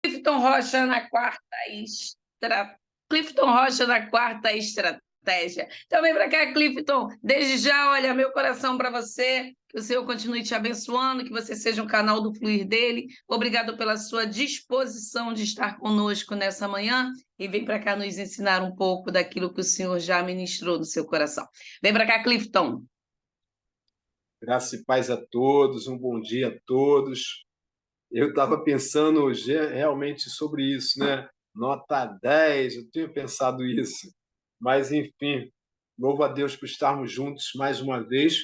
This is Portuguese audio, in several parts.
Clifton Rocha na quarta Clifton Rocha na quarta estratégia. Então vem para cá, Clifton. Desde já, olha, meu coração para você. Que o Senhor continue te abençoando, que você seja um canal do fluir dele. Obrigado pela sua disposição de estar conosco nessa manhã e vem para cá nos ensinar um pouco daquilo que o Senhor já ministrou no seu coração. Vem para cá, Clifton. Graça e paz a todos, um bom dia a todos. Eu estava pensando hoje realmente sobre isso, né? Nota 10, eu tenho pensado isso. Mas, enfim, louvo a Deus por estarmos juntos mais uma vez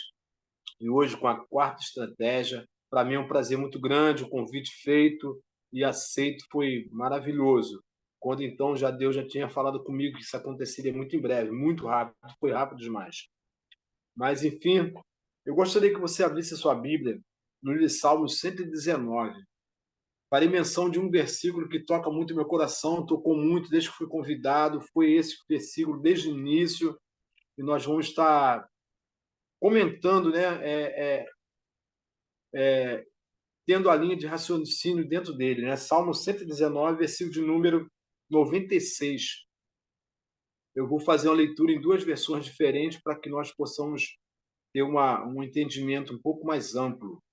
e hoje com a quarta estratégia. Para mim é um prazer muito grande, o convite feito e aceito foi maravilhoso. Quando então Deus já tinha falado comigo que isso aconteceria muito em breve, muito rápido, foi rápido demais. Mas, enfim, eu gostaria que você abrisse a sua Bíblia no livro de Salmos 119. Farei menção de um versículo que toca muito meu coração, tocou muito desde que fui convidado, foi esse versículo desde o início, e nós vamos estar comentando, né, tendo a linha de raciocínio dentro dele, né? Salmo 119, versículo de número 96. Eu vou fazer uma leitura em duas versões diferentes para que nós possamos ter um entendimento um pouco mais amplo,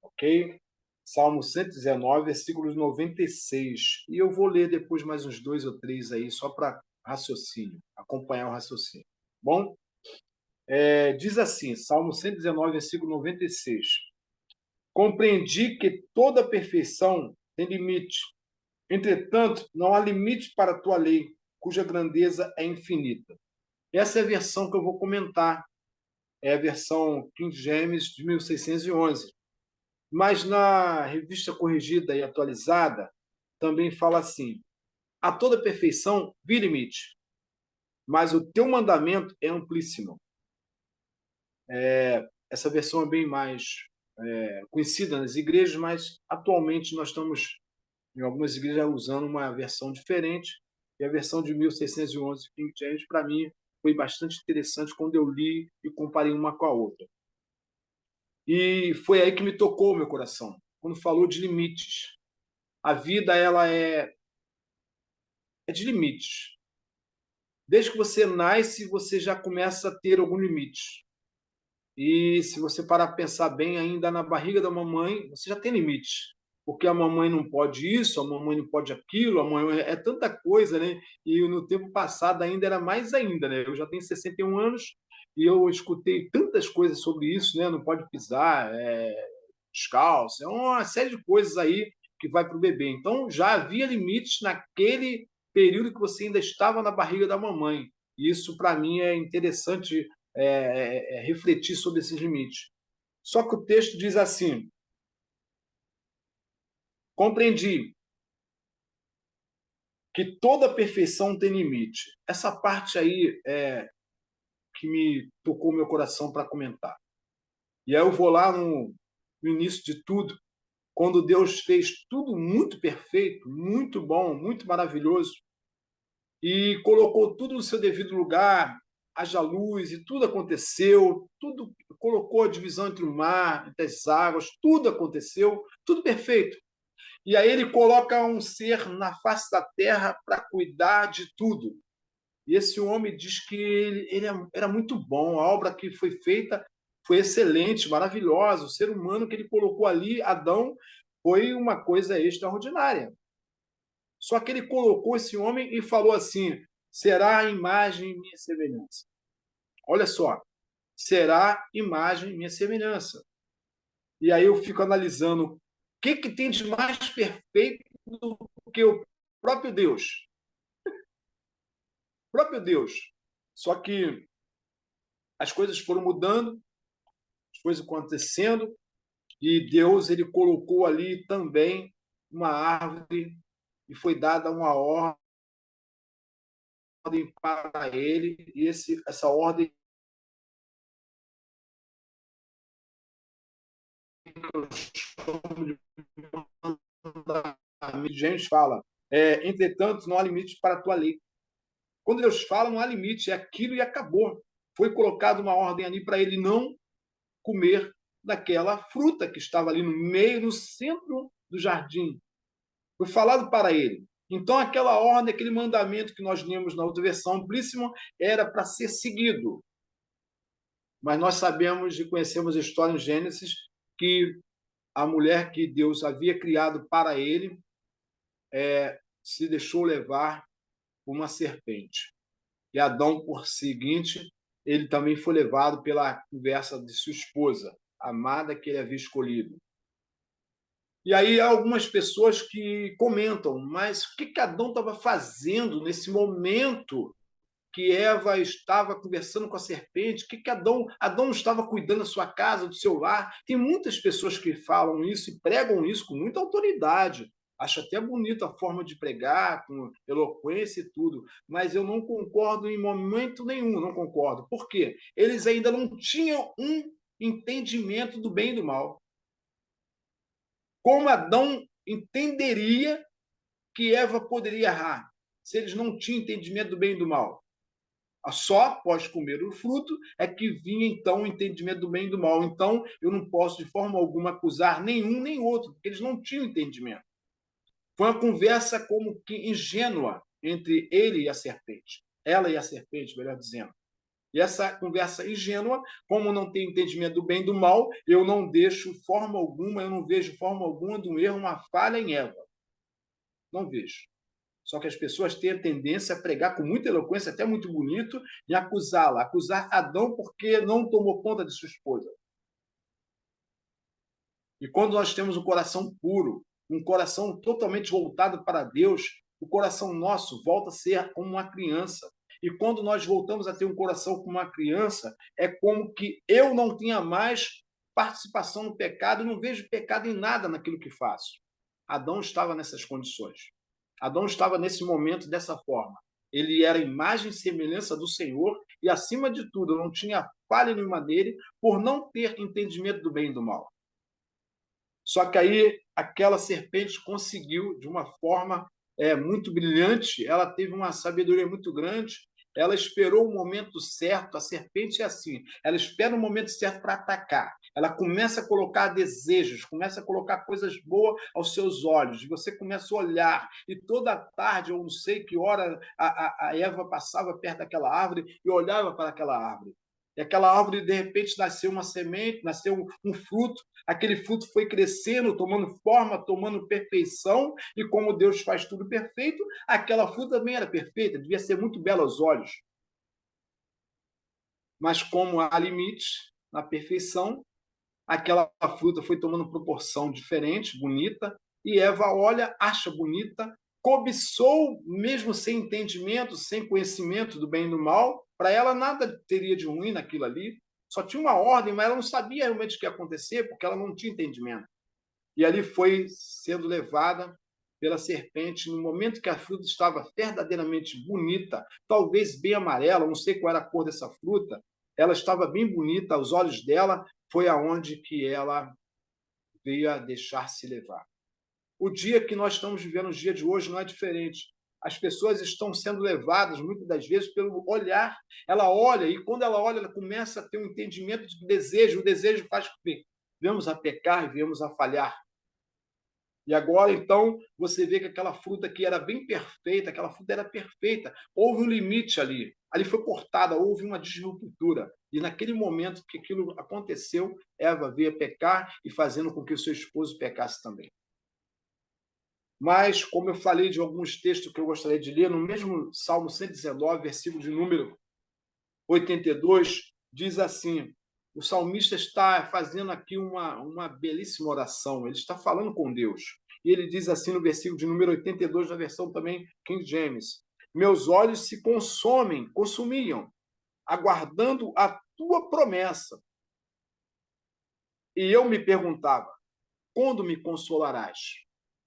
ok? Salmo 119, versículos 96. E eu vou ler depois mais uns dois ou três aí, só para raciocínio, acompanhar o raciocínio. Bom, diz assim, Salmo 119, versículo 96. Compreendi que toda perfeição tem limite. Entretanto, não há limite para a tua lei, cuja grandeza é infinita. Essa é a versão que eu vou comentar. É a versão King James de 1611. Mas na revista corrigida e atualizada, também fala assim: a toda perfeição vi limite, mas o teu mandamento é amplíssimo. Essa versão é bem mais conhecida nas igrejas, mas atualmente nós estamos, em algumas igrejas, usando uma versão diferente, e a versão de 1611, King James, para mim, foi bastante interessante quando eu li e comparei uma com a outra. E foi aí que me tocou o meu coração, quando falou de limites. A vida ela é de limites. Desde que você nasce, você já começa a ter algum limite. E se você parar para pensar bem, ainda na barriga da mamãe, você já tem limites. Porque a mamãe não pode isso, a mamãe não pode aquilo, a mamãe é tanta coisa, né? E no tempo passado ainda era mais ainda, né? Eu já tenho 61 anos e eu escutei tantas coisas sobre isso, né? Não pode pisar, descalço, é uma série de coisas aí que vai para o bebê. Então já havia limites naquele período que você ainda estava na barriga da mamãe. Isso para mim é interessante refletir sobre esses limites. Só que o texto diz assim: compreendi que toda perfeição tem limite. Essa parte aí é que me tocou meu coração para comentar. E aí eu vou lá no início de tudo, quando Deus fez tudo muito perfeito, muito bom, muito maravilhoso, e colocou tudo no seu devido lugar, haja luz, e tudo aconteceu, tudo colocou a divisão entre o mar, entre as águas, tudo aconteceu, tudo perfeito. E aí ele coloca um ser na face da terra para cuidar de tudo. E esse homem diz que ele era muito bom, a obra que foi feita foi excelente, maravilhosa. O ser humano que ele colocou ali, Adão, foi uma coisa extraordinária. Só que ele colocou esse homem e falou assim: será a imagem minha semelhança. Olha só, será imagem minha semelhança. E aí eu fico analisando o que tem de mais perfeito do que o próprio Deus. O próprio Deus. Só que as coisas foram mudando, as coisas acontecendo, e Deus ele colocou ali também uma árvore e foi dada uma ordem para ele, e essa ordem James fala, entretanto, não há limite para a tua lei. Quando Deus fala, não há limite, é aquilo e acabou. Foi colocada uma ordem ali para ele não comer daquela fruta que estava ali no meio, no centro do jardim. Foi falado para ele. Então, aquela ordem, aquele mandamento que nós lemos na outra versão amplíssima, era para ser seguido. Mas nós sabemos e conhecemos a história em Gênesis que a mulher que Deus havia criado para ele se deixou levar por uma serpente. E Adão, por seguinte, ele também foi levado pela conversa de sua esposa, amada que ele havia escolhido. E aí há algumas pessoas que comentam, mas o que Adão estava fazendo nesse momento que Eva estava conversando com a serpente? O que Adão estava cuidando da sua casa, do seu lar? Tem muitas pessoas que falam isso e pregam isso com muita autoridade. Acho até bonita a forma de pregar, com eloquência e tudo, mas eu não concordo em momento nenhum, não concordo. Por quê? Eles ainda não tinham um entendimento do bem e do mal. Como Adão entenderia que Eva poderia errar, se eles não tinham entendimento do bem e do mal? Só após comer o fruto é que vinha, então, o entendimento do bem e do mal. Então, eu não posso, de forma alguma, acusar nenhum nem outro, porque eles não tinham entendimento. Foi uma conversa como que ingênua entre ele e a serpente. Ela e a serpente, melhor dizendo. E essa conversa ingênua, como não tem entendimento do bem e do mal, eu não deixo forma alguma, eu não vejo forma alguma de um erro, uma falha em Eva. Não vejo. Só que as pessoas têm a tendência a pregar com muita eloquência, até muito bonito, e acusá-la, acusar Adão porque não tomou conta de sua esposa. E quando nós temos um coração puro, um coração totalmente voltado para Deus, o coração nosso volta a ser como uma criança. E quando nós voltamos a ter um coração como uma criança, é como que eu não tinha mais participação no pecado, não vejo pecado em nada naquilo que faço. Adão estava nessas condições. Adão estava nesse momento dessa forma. Ele era imagem e semelhança do Senhor e, acima de tudo, não tinha falha nenhuma nele por não ter entendimento do bem e do mal. Só que aí aquela serpente conseguiu, de uma forma muito brilhante, ela teve uma sabedoria muito grande, ela esperou o momento certo. A serpente é assim, ela espera o momento certo para atacar. Ela começa a colocar desejos, começa a colocar coisas boas aos seus olhos, e você começa a olhar, e toda tarde, eu não sei que hora, a Eva passava perto daquela árvore e olhava para aquela árvore. E aquela árvore, de repente, nasceu uma semente, nasceu um fruto. Aquele fruto foi crescendo, tomando forma, tomando perfeição, e como Deus faz tudo perfeito, aquela fruta também era perfeita, devia ser muito bela aos olhos. Mas como há limites na perfeição, aquela fruta foi tomando proporção diferente, bonita, e Eva olha, acha bonita, cobiçou, mesmo sem entendimento, sem conhecimento do bem e do mal. Para ela nada teria de ruim naquilo ali, só tinha uma ordem, mas ela não sabia realmente o que ia acontecer, porque ela não tinha entendimento. E ali foi sendo levada pela serpente, no momento que a fruta estava verdadeiramente bonita, talvez bem amarela, não sei qual era a cor dessa fruta, ela estava bem bonita, aos olhos dela, foi aonde que ela veio a deixar-se levar. O dia que nós estamos vivendo, o dia de hoje, não é diferente. As pessoas estão sendo levadas, muitas das vezes, pelo olhar. Ela olha, e quando ela olha, ela começa a ter um entendimento de desejo. O desejo faz com que venhamos a pecar e venhamos a falhar. E agora, então, você vê que aquela fruta que era bem perfeita, aquela fruta era perfeita. Houve um limite ali. Ali foi cortada, houve uma disruptura. E naquele momento que aquilo aconteceu, Eva veio a pecar e fazendo com que o seu esposo pecasse também. Mas, como eu falei de alguns textos que eu gostaria de ler, no mesmo Salmo 119, versículo de número 82, diz assim: o salmista está fazendo aqui uma belíssima oração, ele está falando com Deus. E ele diz assim no versículo de número 82, na versão também King James: meus olhos se consumiam, aguardando a tua promessa. E eu me perguntava, quando me consolarás?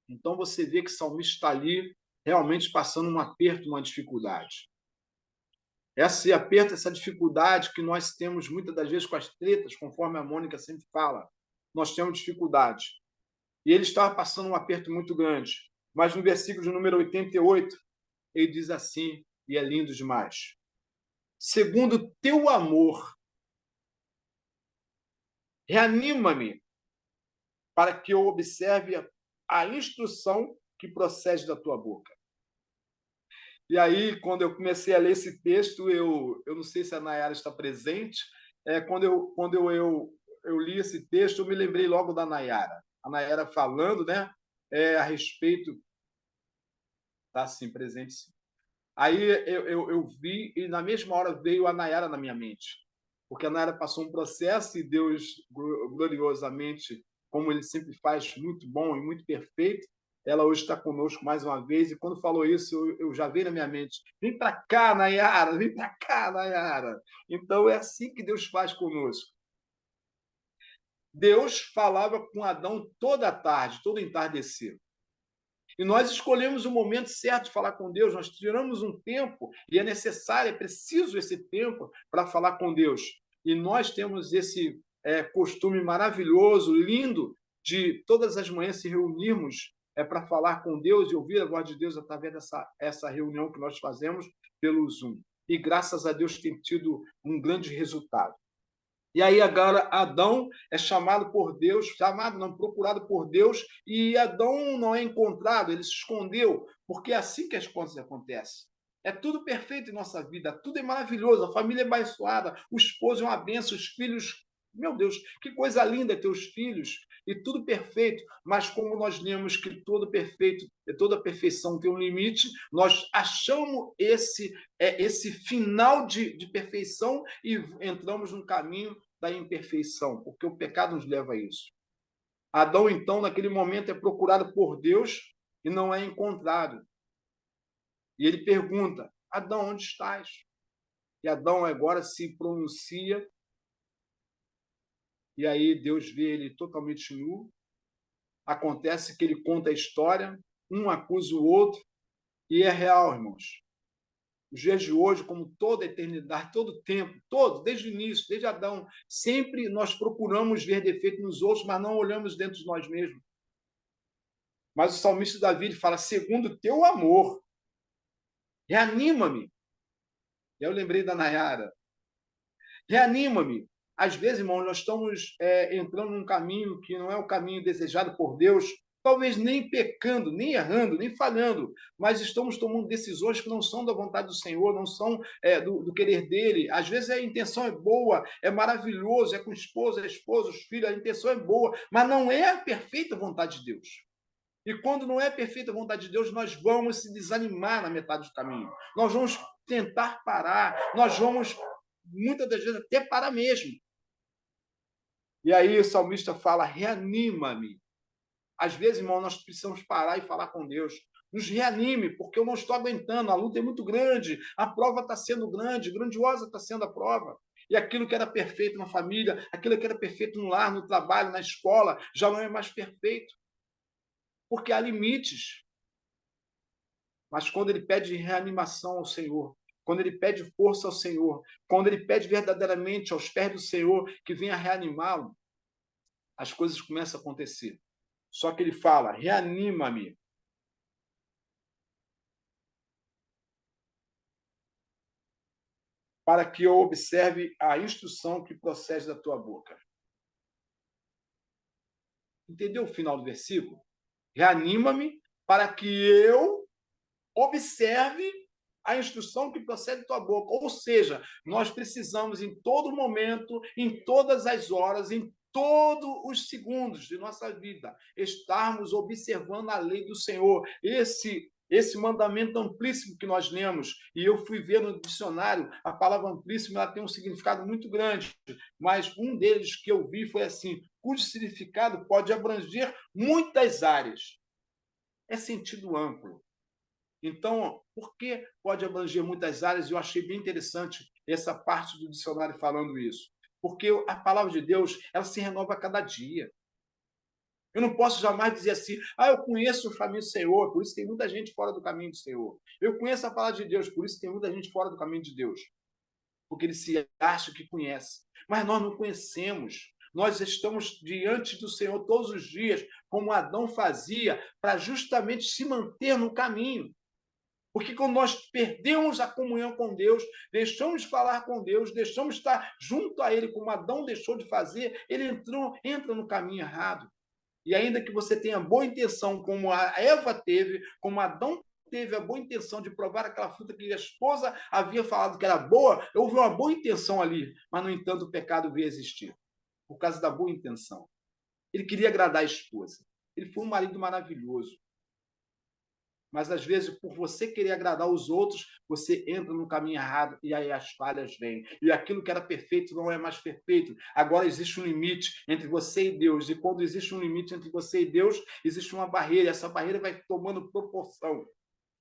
Então você vê que o salmista está ali realmente passando um aperto, uma dificuldade. Esse aperto, essa dificuldade que nós temos muitas das vezes com as tretas, conforme a Mônica sempre fala, nós temos dificuldade. E ele estava passando um aperto muito grande. Mas no versículo de número 88, ele diz assim, e é lindo demais: segundo teu amor, reanima-me para que eu observe a instrução que procede da tua boca. E aí, quando eu comecei a ler esse texto, eu não sei se a Nayara está presente, quando eu li esse texto, eu me lembrei logo da Nayara. A Nayara falando, né, a respeito, está sim, presente sim. Aí eu vi, e na mesma hora veio a Nayara na minha mente, porque a Nayara passou um processo e Deus, gloriosamente, como Ele sempre faz, muito bom e muito perfeito, ela hoje está conosco mais uma vez, e quando falou isso, eu já veio na minha mente, vem para cá, Nayara, vem para cá, Nayara. Então é assim que Deus faz conosco. Deus falava com Adão toda a tarde, todo entardecer. E nós escolhemos o momento certo de falar com Deus, nós tiramos um tempo, e é necessário, é preciso esse tempo para falar com Deus. E nós temos esse costume maravilhoso, lindo, de todas as manhãs se reunirmos para falar com Deus e ouvir a voz de Deus através dessa reunião que nós fazemos pelo Zoom. E graças a Deus tem tido um grande resultado. E aí agora Adão é chamado por Deus, chamado não, procurado por Deus, e Adão não é encontrado, ele se escondeu, porque é assim que as coisas acontecem. É tudo perfeito em nossa vida, tudo é maravilhoso, a família é abençoada, o esposo é uma bênção, os filhos, meu Deus, que coisa linda ter os filhos, e tudo perfeito, mas como nós lemos que todo perfeito, toda perfeição tem um limite, nós achamos esse final de perfeição e entramos num caminho da imperfeição, porque o pecado nos leva a isso. Adão, então, naquele momento, é procurado por Deus e não é encontrado. E ele pergunta: Adão, onde estás? E Adão agora se pronuncia, e aí Deus vê ele totalmente nu. Acontece que ele conta a história, um acusa o outro, e é real, irmãos. Os dias de hoje, como toda a eternidade, todo o tempo, todo, desde o início, desde Adão, sempre nós procuramos ver defeito nos outros, mas não olhamos dentro de nós mesmos. Mas o salmista Davi fala: segundo o teu amor, reanima-me. E eu lembrei da Nayara. Reanima-me. Às vezes, irmãos, nós estamos entrando num caminho que não é o caminho desejado por Deus, talvez nem pecando, nem errando, nem falhando, mas estamos tomando decisões que não são da vontade do Senhor, não são do querer dele. Às vezes a intenção é boa, é maravilhoso, é com esposa, os filhos, a intenção é boa, mas não é a perfeita vontade de Deus. E quando não é a perfeita vontade de Deus, nós vamos se desanimar na metade do caminho. Nós vamos tentar parar, nós vamos, muitas das vezes, até parar mesmo. E aí o salmista fala: reanima-me. Às vezes, irmão, nós precisamos parar e falar com Deus. Nos reanime, porque eu não estou aguentando, a luta é muito grande, a prova está sendo grande, grandiosa está sendo a prova. E aquilo que era perfeito na família, aquilo que era perfeito no lar, no trabalho, na escola, já não é mais perfeito. Porque há limites. Mas quando ele pede reanimação ao Senhor, quando ele pede força ao Senhor, quando ele pede verdadeiramente aos pés do Senhor que venha reanimá-lo, as coisas começam a acontecer. Só que ele fala: reanima-me. Para que eu observe a instrução que procede da tua boca. Entendeu o final do versículo? Reanima-me para que eu observe a instrução que procede da tua boca. Ou seja, nós precisamos em todo momento, em todas as horas, em todos os segundos de nossa vida, estarmos observando a lei do Senhor. Esse mandamento amplíssimo que nós lemos, e eu fui ver no dicionário, a palavra amplíssimo ela tem um significado muito grande, mas um deles que eu vi foi assim, cujo significado pode abranger muitas áreas. É sentido amplo. Então, por que pode abranger muitas áreas? Eu achei bem interessante essa parte do dicionário falando isso. Porque a palavra de Deus, ela se renova a cada dia. Eu não posso jamais dizer assim: eu conheço o caminho do Senhor, por isso tem muita gente fora do caminho do Senhor. Eu conheço a palavra de Deus, por isso tem muita gente fora do caminho de Deus. Porque ele se acha que conhece. Mas nós não conhecemos. Nós estamos diante do Senhor todos os dias, como Adão fazia, para justamente se manter no caminho. Porque quando nós perdemos a comunhão com Deus, deixamos de falar com Deus, deixamos de estar junto a Ele, como Adão deixou de fazer, ele entra no caminho errado. E ainda que você tenha boa intenção, como a Eva teve, como Adão teve a boa intenção de provar aquela fruta que a esposa havia falado que era boa, houve uma boa intenção ali, mas, no entanto, o pecado veio a existir, por causa da boa intenção. Ele queria agradar a esposa. Ele foi um marido maravilhoso. Mas, às vezes, por você querer agradar os outros, você entra no caminho errado e aí as falhas vêm. E aquilo que era perfeito não é mais perfeito. Agora existe um limite entre você e Deus. E quando existe um limite entre você e Deus, existe uma barreira. Essa barreira vai tomando proporção.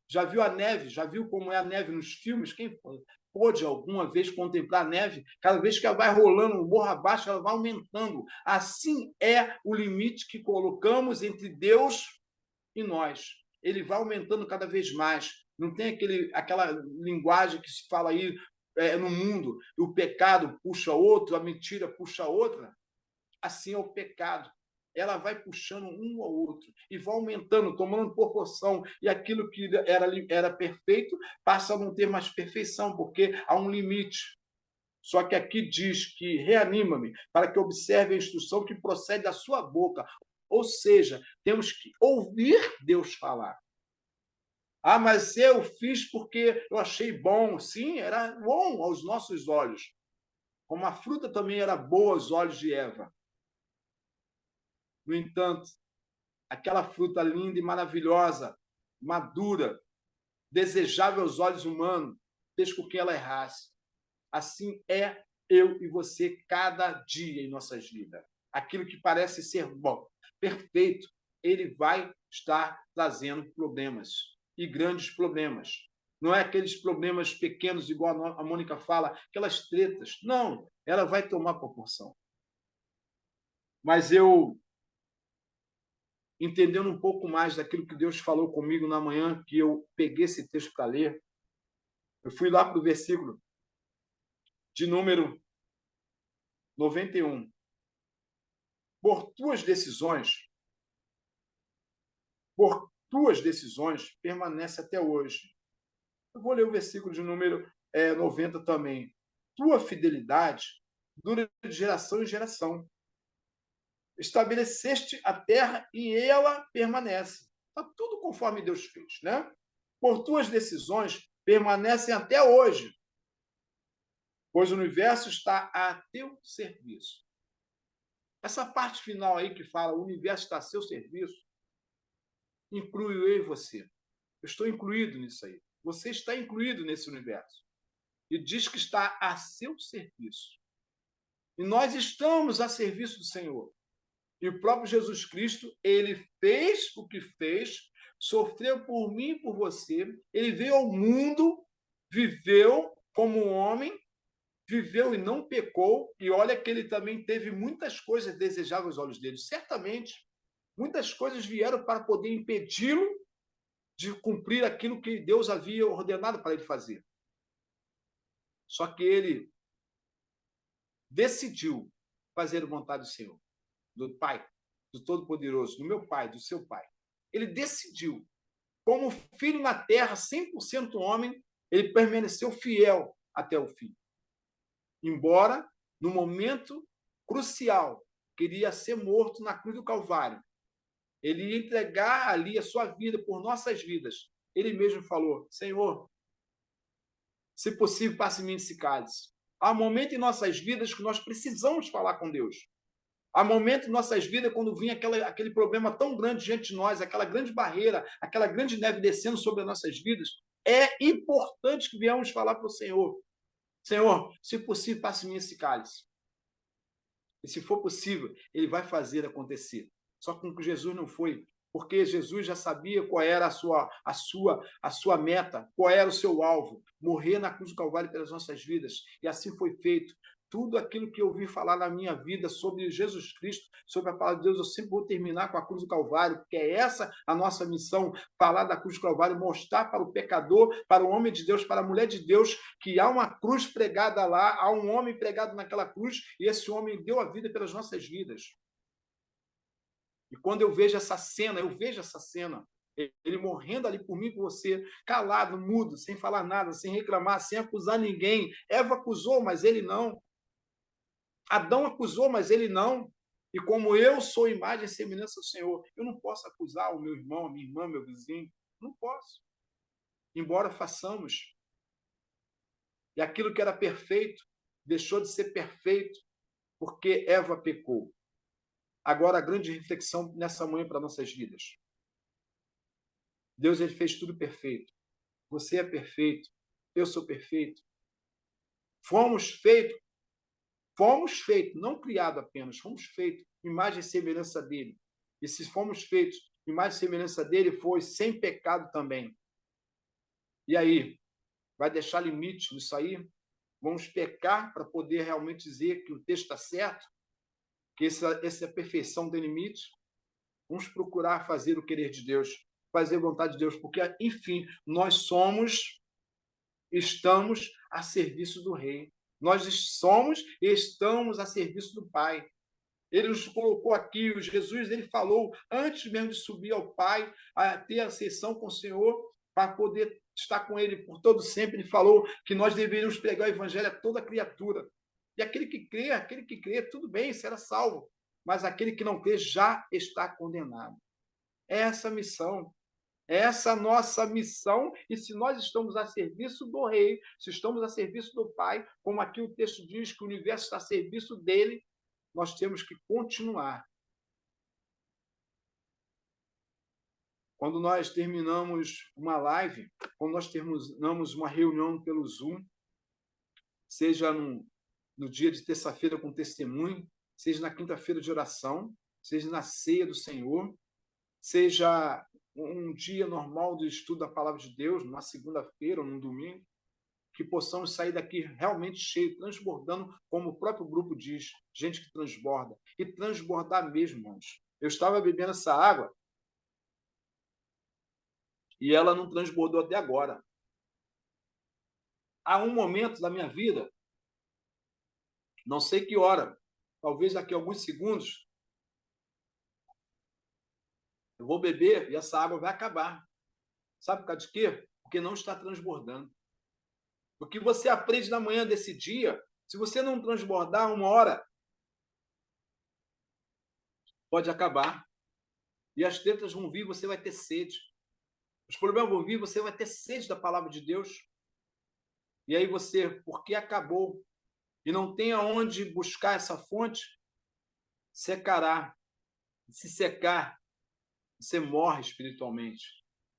Já viu a neve? Já viu como é a neve nos filmes? Quem pôde alguma vez contemplar a neve? Cada vez que ela vai rolando morro abaixo, ela vai aumentando. Assim é o limite que colocamos entre Deus e nós. Ele vai aumentando cada vez mais. Não tem aquela linguagem que se fala aí no mundo, o pecado puxa outro, a mentira puxa outra. Assim é o pecado. Ela vai puxando um ao outro e vai aumentando, tomando proporção. E aquilo que era perfeito passa a não ter mais perfeição, porque há um limite. Só que aqui diz que reanima-me para que observe a instrução que procede da sua boca. Ou seja, temos que ouvir Deus falar. Ah, mas eu fiz porque eu achei bom. Sim, era bom aos nossos olhos. Como a fruta também era boa aos olhos de Eva. No entanto, aquela fruta linda e maravilhosa, madura, desejável aos olhos humanos, fez com que ela errasse. Assim é eu e você cada dia em nossas vidas. Aquilo que parece ser bom, perfeito, ele vai estar trazendo problemas, e grandes problemas. Não é aqueles problemas pequenos, igual a Mônica fala, aquelas tretas. Não, ela vai tomar proporção. Mas eu, entendendo um pouco mais daquilo que Deus falou comigo na manhã, que eu peguei esse texto para ler, eu fui lá para o versículo de número 91. Por tuas decisões, permanece até hoje. Eu vou ler o versículo de número 90 também. Tua fidelidade dura de geração em geração. Estabeleceste a terra e ela permanece. Está tudo conforme Deus fez, né? Por tuas decisões, permanecem até hoje, pois o universo está a teu serviço. Essa parte final aí que fala o universo está a seu serviço, inclui eu e você. Eu estou incluído nisso aí. Você está incluído nesse universo. E diz que está a seu serviço. E nós estamos a serviço do Senhor. E o próprio Jesus Cristo, ele fez o que fez, sofreu por mim e por você. Ele veio ao mundo, viveu como um homem, viveu e não pecou. E olha que ele também teve muitas coisas desejáveis aos olhos dele. Certamente, muitas coisas vieram para poder impedi-lo de cumprir aquilo que Deus havia ordenado para ele fazer. Só que ele decidiu fazer a vontade do Senhor, do Pai, do Todo-Poderoso, do meu Pai, do seu Pai. Ele decidiu. Como filho na terra, 100% homem, ele permaneceu fiel até o fim. Embora, no momento crucial, queria ser morto na cruz do Calvário, ele ia entregar ali a sua vida por nossas vidas. Ele mesmo falou: Senhor, se possível, passe em mim esse cálice. Há momento em nossas vidas que nós precisamos falar com Deus. Há momento em nossas vidas quando vinha aquele problema tão grande diante de nós, aquela grande barreira, aquela grande neve descendo sobre as nossas vidas. É importante que venhamos falar para o Senhor. Senhor, se possível, passe em mim esse cálice. E se for possível, ele vai fazer acontecer. Só que com Jesus não foi, porque Jesus já sabia qual era a sua meta, qual era o seu alvo, morrer na cruz do Calvário pelas nossas vidas. E assim foi feito. Tudo aquilo que eu ouvi falar na minha vida sobre Jesus Cristo, sobre a palavra de Deus, eu sempre vou terminar com a cruz do Calvário, porque é essa a nossa missão, falar da cruz do Calvário, mostrar para o pecador, para o homem de Deus, para a mulher de Deus, que há uma cruz pregada lá, há um homem pregado naquela cruz, e esse homem deu a vida pelas nossas vidas. E quando eu vejo essa cena, ele morrendo ali por mim e por você, calado, mudo, sem falar nada, sem reclamar, sem acusar ninguém. Eva acusou, mas ele não. Adão acusou, mas ele não. E como eu sou imagem e semelhança do Senhor, eu não posso acusar o meu irmão, a minha irmã, meu vizinho. Não posso. Embora façamos. E aquilo que era perfeito deixou de ser perfeito porque Eva pecou. Agora, a grande reflexão nessa manhã para nossas vidas. Deus, ele fez tudo perfeito. Você é perfeito. Eu sou perfeito. Fomos feitos, não criado apenas, fomos feitos, imagem e semelhança dele. E se fomos feitos, imagem e semelhança dele, foi sem pecado também. E aí? Vai deixar limite nisso aí? Vamos pecar para poder realmente dizer que o texto está certo? Que essa perfeição tem limite? Vamos procurar fazer o querer de Deus, fazer a vontade de Deus, porque, enfim, nós estamos a serviço do Rei. Nós somos e estamos a serviço do Pai. Ele nos colocou aqui, o Jesus, ele falou, antes mesmo de subir ao Pai, a ter a sessão com o Senhor, para poder estar com ele por todo sempre, ele falou que nós deveríamos pregar o evangelho a toda criatura. E aquele que crê, tudo bem, será salvo. Mas aquele que não crê já está condenado. É essa a missão. É essa a nossa missão, e se nós estamos a serviço do Rei, se estamos a serviço do Pai, como aqui o texto diz que o universo está a serviço dele, nós temos que continuar. Quando nós terminamos uma live, quando nós terminamos uma reunião pelo Zoom, seja no dia de terça-feira com testemunho, seja na quinta-feira de oração, seja na ceia do Senhor, seja um dia normal do estudo da palavra de Deus, numa segunda-feira ou num domingo, que possamos sair daqui realmente cheio, transbordando, como o próprio grupo diz, gente que transborda. E transbordar mesmo, irmãos. Eu estava bebendo essa água e ela não transbordou até agora. Há um momento da minha vida, não sei que hora, talvez daqui a alguns segundos, eu vou beber e essa água vai acabar. Sabe por causa de quê? Porque não está transbordando. O que você aprende na manhã desse dia, se você não transbordar uma hora, pode acabar. E as tretas vão vir, você vai ter sede. Os problemas vão vir, você vai ter sede da palavra de Deus. E aí você, porque acabou e não tem aonde buscar essa fonte, secará. Se secar, você morre espiritualmente.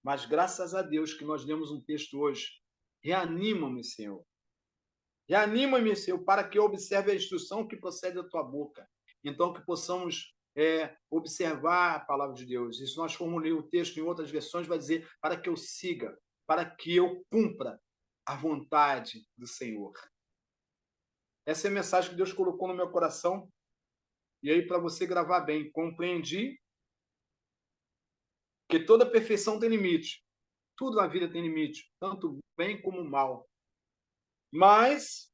Mas graças a Deus que nós lemos um texto hoje. Reanima-me, Senhor. Reanima-me, Senhor, para que eu observe a instrução que procede da tua boca. Então, que possamos observar a palavra de Deus. E se nós formos ler o texto em outras versões, vai dizer para que eu siga, para que eu cumpra a vontade do Senhor. Essa é a mensagem que Deus colocou no meu coração. E aí, para você gravar bem, compreendi que toda perfeição tem limite. Tudo na vida tem limite, tanto bem como mal. Mas,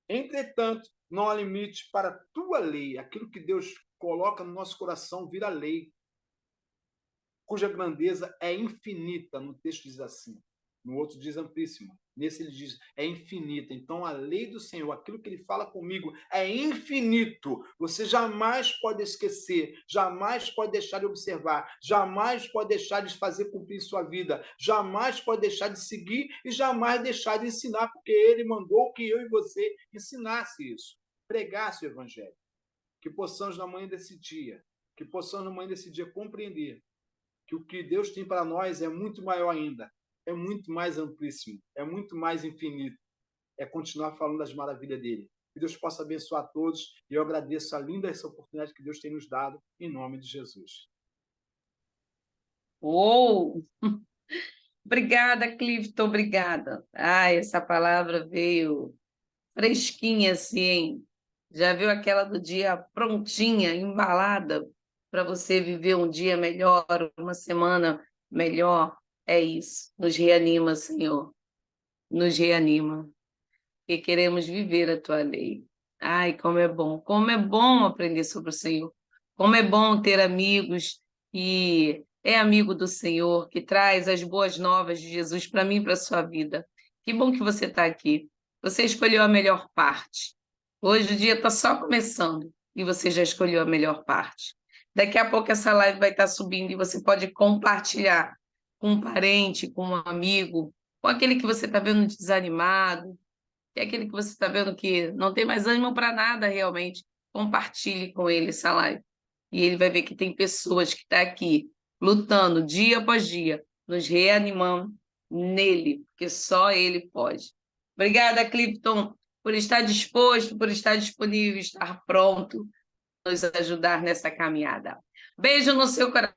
entretanto, não há limite para a tua lei. Aquilo que Deus coloca no nosso coração vira lei, cuja grandeza é infinita. No texto diz assim, no outro diz amplíssima. Nesse ele diz, é infinita. Então, a lei do Senhor, aquilo que ele fala comigo, é infinito. Você jamais pode esquecer, jamais pode deixar de observar, jamais pode deixar de fazer cumprir sua vida, jamais pode deixar de seguir e jamais deixar de ensinar, porque ele mandou que eu e você ensinasse isso, pregasse o evangelho. Que possamos, na manhã desse dia, compreender que o que Deus tem para nós é muito maior ainda, é muito mais amplíssimo, é muito mais infinito. É continuar falando das maravilhas dele. Que Deus possa abençoar a todos e eu agradeço a linda essa oportunidade que Deus tem nos dado, em nome de Jesus. Obrigada, Clifton, obrigada. Essa palavra veio fresquinha assim, já viu aquela do dia prontinha, embalada, para você viver um dia melhor, uma semana melhor? É isso, nos reanima, Senhor, nos reanima, e queremos viver a Tua lei. Como é bom aprender sobre o Senhor, como é bom ter amigos que é amigo do Senhor, que traz as boas novas de Jesus para mim e para a sua vida. Que bom que você está aqui. Você escolheu a melhor parte. Hoje o dia está só começando e você já escolheu a melhor parte. Daqui a pouco essa live vai estar subindo e você pode compartilhar com um parente, com um amigo, com aquele que você está vendo desanimado, que é aquele que você está vendo que não tem mais ânimo para nada realmente. Compartilhe com ele essa live. E ele vai ver que tem pessoas que estão aqui lutando dia após dia, nos reanimando nele, porque só ele pode. Obrigada, Clifton, por estar disposto, por estar disponível, estar pronto, nos ajudar nessa caminhada. Beijo no seu coração.